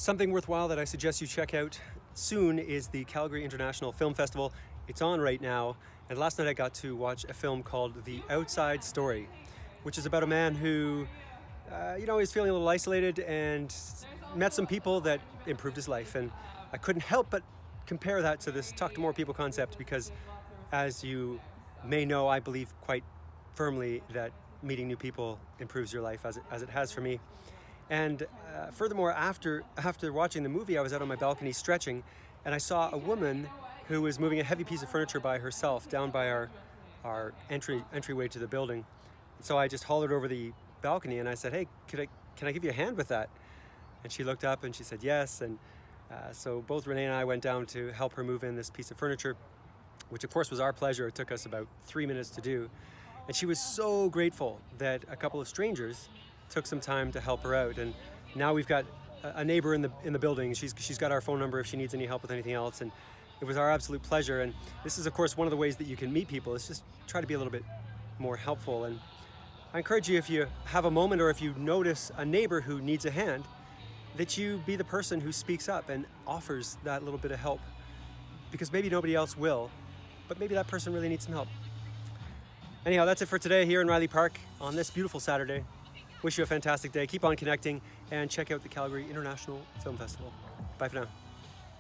Something worthwhile that I suggest you check out soon is the Calgary International Film Festival. It's on right now, and last night I got to watch a film called The Outside Story, which is about a man who, is feeling a little isolated and met some people that improved his life. And I couldn't help but compare that to this talk to more people concept because, as you may know, I believe quite firmly that meeting new people improves your life, as it has for me. And furthermore, after watching the movie, I was out on my balcony stretching, and I saw a woman who was moving a heavy piece of furniture by herself down by our entryway to the building. So I just hollered over the balcony and I said, "Hey, can I give you a hand with that?" And she looked up and she said yes. And so both Renee and I went down to help her move in this piece of furniture, which of course was our pleasure. It took us about 3 minutes to do. And she was so grateful that a couple of strangers took some time to help her out. And now we've got a neighbor in the building. She's got our phone number if she needs any help with anything else. And it was our absolute pleasure. And this is, of course, one of the ways that you can meet people. Is just try to be a little bit more helpful. And I encourage you, if you have a moment or if you notice a neighbor who needs a hand, that you be the person who speaks up and offers that little bit of help. Because maybe nobody else will, but maybe that person really needs some help. Anyhow, that's it for today here in Riley Park on this beautiful Saturday. Wish you a fantastic day. Keep on connecting and check out the Calgary International Film Festival. Bye for now.